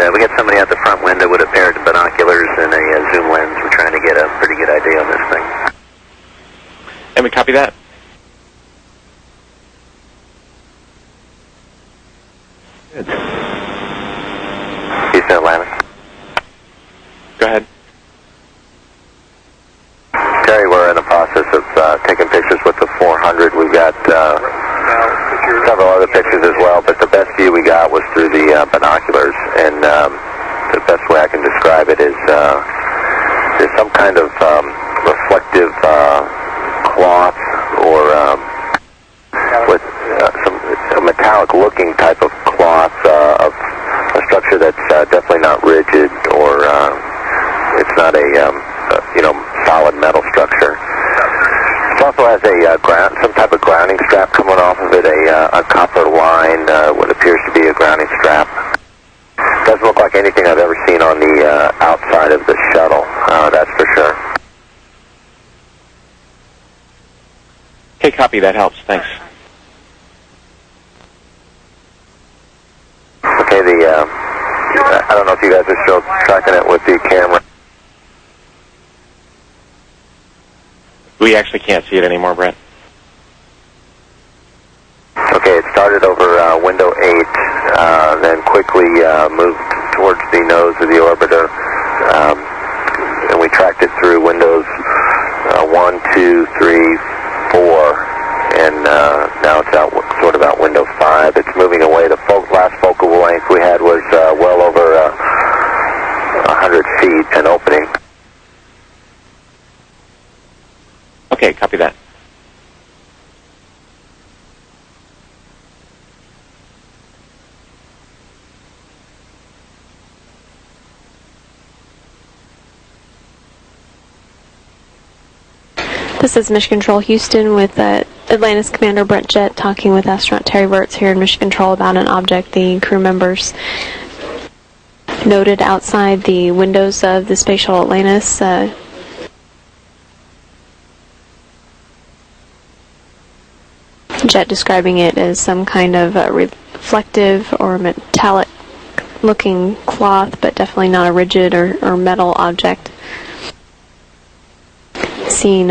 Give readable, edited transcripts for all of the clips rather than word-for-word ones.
we got somebody out the front window with a pair of binoculars and a zoom lens. We're trying to get a pretty good idea on this thing. And we copy that. Houston, Atlanta. Go ahead. Terry, we're in the process of taking pictures with the 400. We've got several other pictures as well, but the best view we got was through the binoculars, and the best way I can describe it is there's some kind of reflective cloth or with a metallic-looking type of cloth of a structure that's definitely not rigid, or it's not a solid metal structure. It also has some type of grounding strap coming off of it, a copper line, what appears to be a grounding strap. Doesn't look like anything I've ever seen on the outside of the shuttle, that's for sure. Okay, copy. That helps. Thanks. Okay, I don't know if you guys are still tracking it with the camera. We actually can't see it anymore, Brett. Okay, it started over window 8, then quickly moved towards the nose of the orbiter, and we tracked it through windows 1, 2, 3, 4, and now it's out sort of out window 5. It's moving away. The last focal length we had was well over 100 feet, an opening. Okay, copy that. This is Mission Control Houston with Atlantis Commander Brett Jett talking with astronaut Terry Virts here in Mission Control about an object the crew members noted outside the windows of the Space Shuttle Atlantis. Jett describing it as some kind of reflective or metallic looking cloth, but definitely not a rigid or metal object. Seen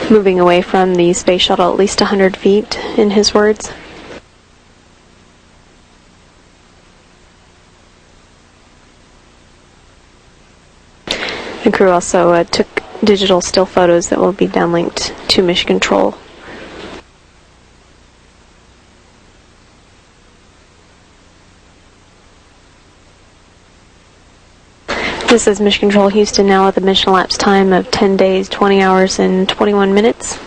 moving away from the space shuttle at least 100 feet, in his words. The crew also took digital still photos that will be downlinked to Mission Control. This is Mission Control Houston now with a mission elapsed time of 10 days, 20 hours, and 21 minutes.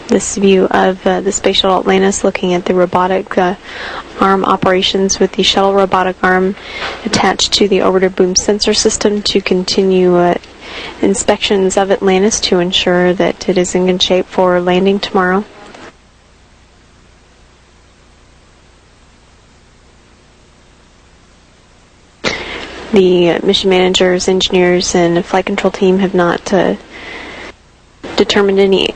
This view of the Space Shuttle Atlantis looking at the robotic arm operations with the shuttle robotic arm attached to the orbiter boom sensor system to continue inspections of Atlantis to ensure that it is in good shape for landing tomorrow. The mission managers, engineers, and flight control team have not determined any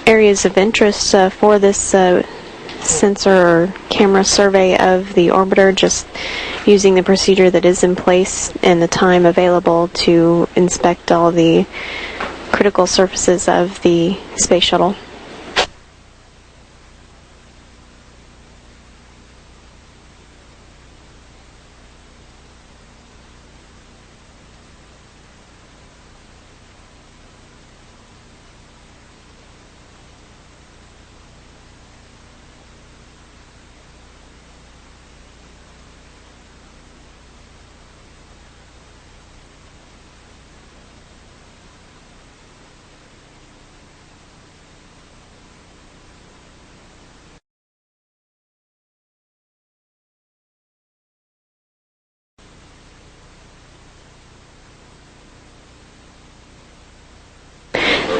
areas of interest for this sensor or camera survey of the orbiter, just using the procedure that is in place and the time available to inspect all the critical surfaces of the space shuttle.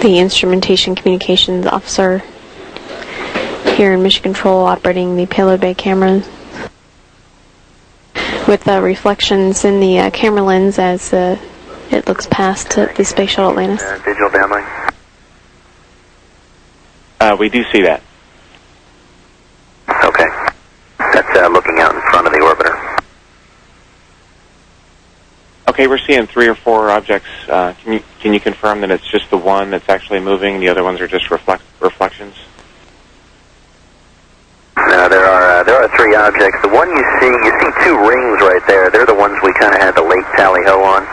The instrumentation communications officer here in Mission Control operating the payload bay camera with reflections in the camera lens as it looks past the Space Shuttle Atlantis. Digital downlink. We do see that. Okay. That's looking out in front of the orbiter. Okay, we're seeing 3 or 4 objects. Can you confirm that it's just the one that's actually moving? The other ones are just reflections? No, there are 3 objects. The one you see 2 rings right there. They're the ones we kind of had the late tally-ho on.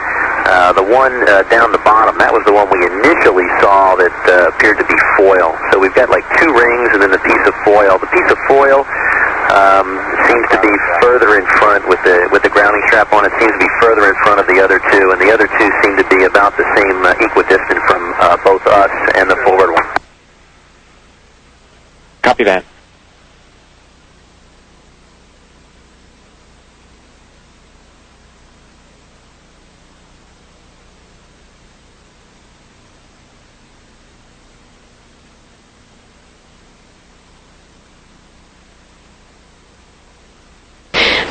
The one down the bottom, that was the one we initially saw that appeared to be foil. So we've got like 2 rings and then the piece of foil. The piece of foil seems to be further in front with the grounding strap on. It seems to be further in front of the other 2, and the other 2 seem to be about the same equidistant from both us and the forward one. Copy that.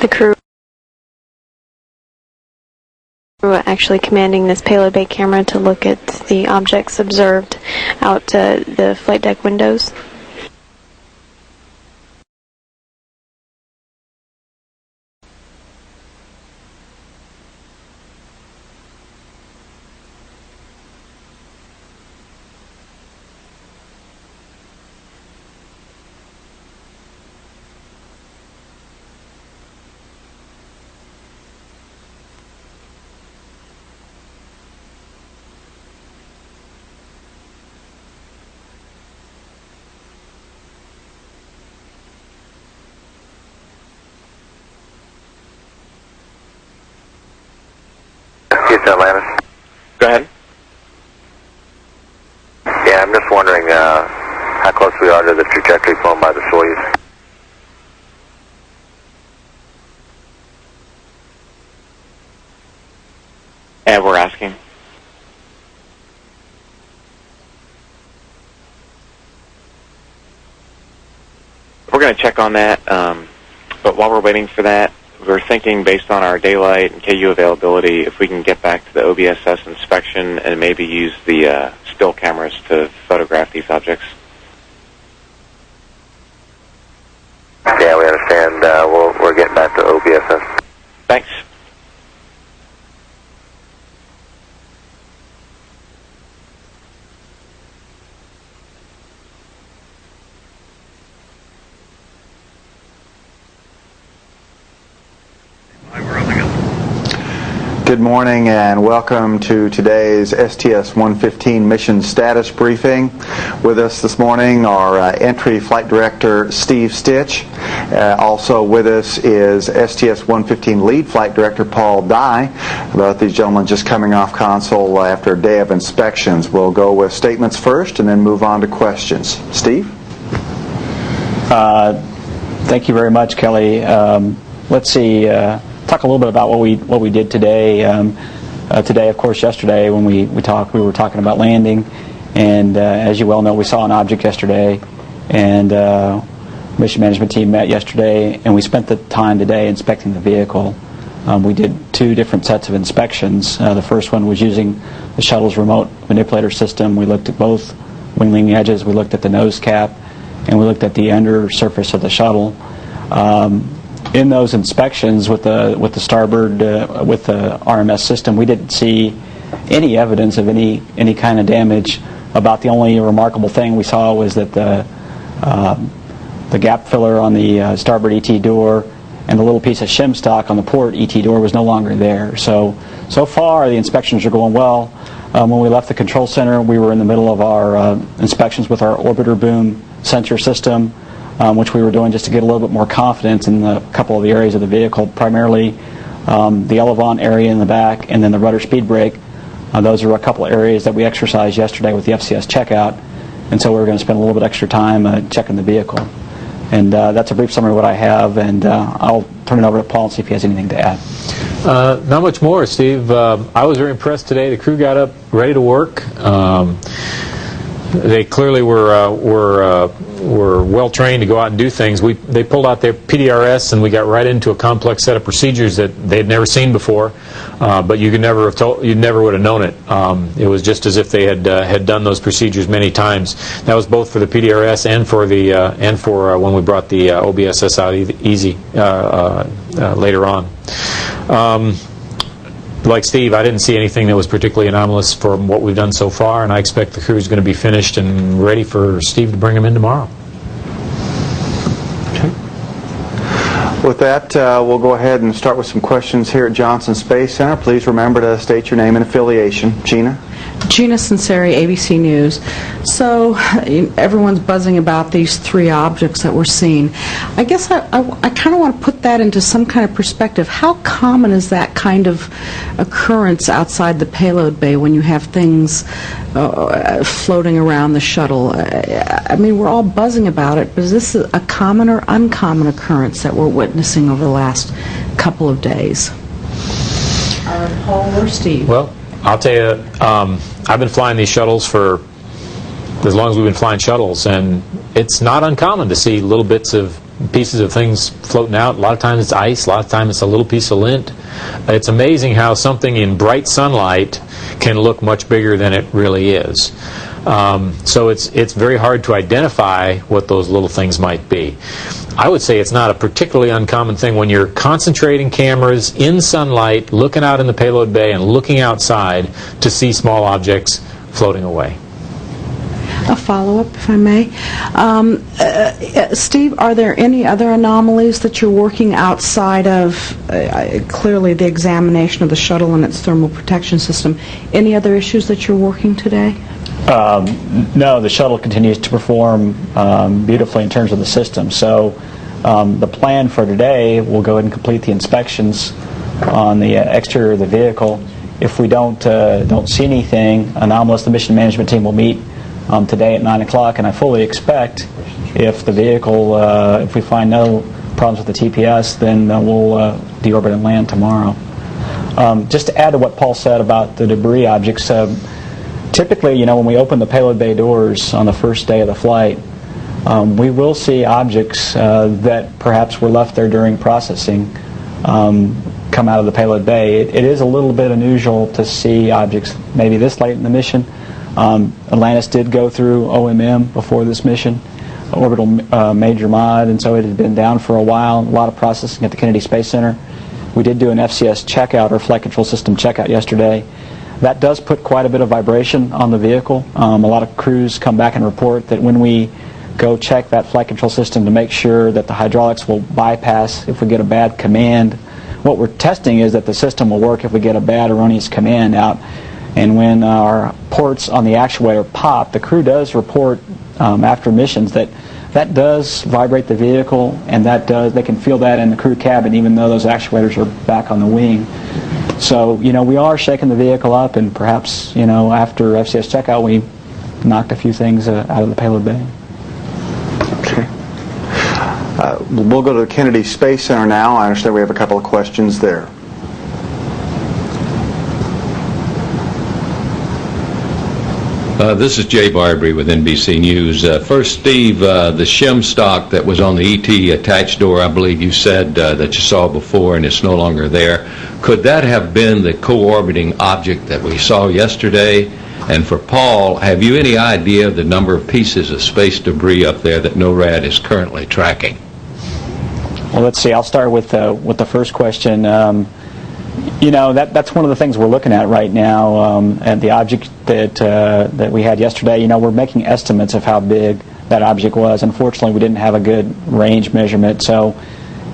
The crew were actually commanding this payload bay camera to look at the objects observed out the flight deck windows. Atlantis. Go ahead. Yeah, I'm just wondering how close we are to the trajectory flown by the Soyuz. And we're asking. We're going to check on that, but while we're waiting for that, we're thinking based on our daylight and KU availability, if we can get back to the OBSS inspection and maybe use the still cameras to photograph these objects. Yeah, we understand. We're getting back to OBSS. Thanks. Good morning and welcome to today's STS-115 mission status briefing. With us this morning are Entry Flight Director Steve Stitch. Also with us is STS-115 Lead Flight Director Paul Dye. Both these gentlemen just coming off console after a day of inspections. We'll go with statements first and then move on to questions. Steve? Thank you very much, Kelly. Let's see. Talk a little bit about what we did today. Today, of course, yesterday when we were talking about landing, and as you well know, we saw an object yesterday, and mission management team met yesterday, and we spent the time today inspecting the vehicle. We did 2 different sets of inspections. The first one was using the shuttle's remote manipulator system. We looked at both wing leading edges, we looked at the nose cap, and we looked at the under surface of the shuttle. In those inspections with the starboard with the RMS system, we didn't see any evidence of any kind of damage. About the only remarkable thing we saw was that the gap filler on the starboard ET door and the little piece of shim stock on the port ET door was no longer there. So far the inspections are going well. When we left the control center, we were in the middle of our inspections with our orbiter boom sensor system, which we were doing just to get a little bit more confidence in a couple of the areas of the vehicle, primarily the elevon area in the back and then the rudder speed brake. Those are a couple of areas that we exercised yesterday with the FCS checkout, and so we're going to spend a little bit extra time checking the vehicle. And that's a brief summary of what I have, and I'll turn it over to Paul and see if he has anything to add. Not much more, Steve. I was very impressed today. The crew got up ready to work. They clearly were well trained to go out and do things. They pulled out their PDRS and we got right into a complex set of procedures that they'd never seen before. But you could never have you never would have known it. It was just as if they had done those procedures many times. That was both for the PDRS and for the when we brought the OBSS out easy later on. like Steve, I didn't see anything that was particularly anomalous from what we've done so far, and I expect the crew is going to be finished and ready for Steve to bring them in tomorrow. With that, we'll go ahead and start with some questions here at Johnson Space Center. Please remember to state your name and affiliation. Gina? Gina Sinceri, ABC News. So everyone's buzzing about these three objects that we're seeing. I guess I kind of want to put that into some kind of perspective. How common is that kind of occurrence outside the payload bay when you have things floating around the shuttle? I mean, we're all buzzing about it, but is this a common or uncommon occurrence that we're witnessing over the last couple of days? Paul or Steve? Well, I'll tell you, I've been flying these shuttles for as long as we've been flying shuttles, and it's not uncommon to see little bits of pieces of things floating out. A lot of times it's ice, a lot of times it's a little piece of lint. It's amazing how something in bright sunlight can look much bigger than it really is. So it's very hard to identify what those little things might be. I would say it's not a particularly uncommon thing when you're concentrating cameras in sunlight, looking out in the payload bay and looking outside to see small objects floating away. A follow-up, if I may. Steve, are there any other anomalies that you're working outside of, clearly, the examination of the shuttle and its thermal protection system? Any other issues that you're working today? No, the shuttle continues to perform beautifully in terms of the system. So the plan for today, we'll go ahead and complete the inspections on the exterior of the vehicle. If we don't see anything anomalous, the mission management team will meet today at 9 o'clock, and I fully expect if the vehicle, if we find no problems with the TPS, then we'll deorbit and land tomorrow. Just to add to what Paul said about the debris objects, typically, you know, when we open the payload bay doors on the first day of the flight, we will see objects that perhaps were left there during processing come out of the payload bay. It is a little bit unusual to see objects maybe this late in the mission. Atlantis did go through OMM before this mission, orbital major mod, and so it had been down for a while. A lot of processing at the Kennedy Space Center. We did do an FCS checkout, or flight control system checkout, yesterday. That does put quite a bit of vibration on the vehicle. A lot of crews come back and report that when we go check that flight control system to make sure that the hydraulics will bypass if we get a bad command, what we're testing is that the system will work if we get a bad erroneous command out. And when our ports on the actuator pop, the crew does report after missions that does vibrate the vehicle, and they can feel that in the crew cabin even though those actuators are back on the wing. So, you know, we are shaking the vehicle up, and perhaps, you know, after FCS checkout we knocked a few things out of the payload bay. Okay. We'll go to the Kennedy Space Center now. I understand we have a couple of questions there. This is Jay Barbary with NBC News. First, Steve, the shim stock that was on the ET attached door, I believe you said that you saw before and it's no longer there. Could that have been the co-orbiting object that we saw yesterday? And for Paul, have you any idea of the number of pieces of space debris up there that NORAD is currently tracking? Well, let's see. I'll start with the first question. You know, that's one of the things we're looking at right now. And the object that we had yesterday, you know, we're making estimates of how big that object was. Unfortunately, we didn't have a good range measurement, so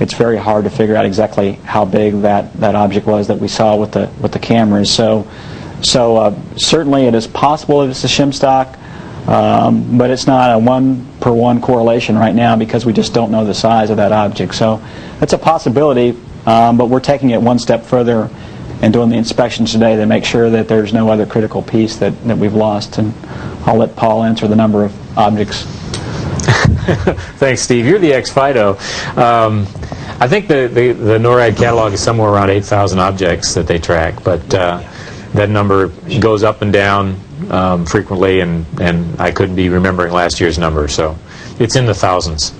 it's very hard to figure out exactly how big that object was that we saw with the cameras. So certainly it is possible it's a shim stock, but it's not a 1-for-1 correlation right now because we just don't know the size of that object. So it's a possibility. But we're taking it one step further and doing the inspections today to make sure that there's no other critical piece that we've lost. And I'll let Paul answer the number of objects. Thanks, Steve. You're the ex-FIDO. I think the NORAD catalog is somewhere around 8,000 objects that they track, but that number goes up and down frequently, and I couldn't be remembering last year's number, so it's in the thousands.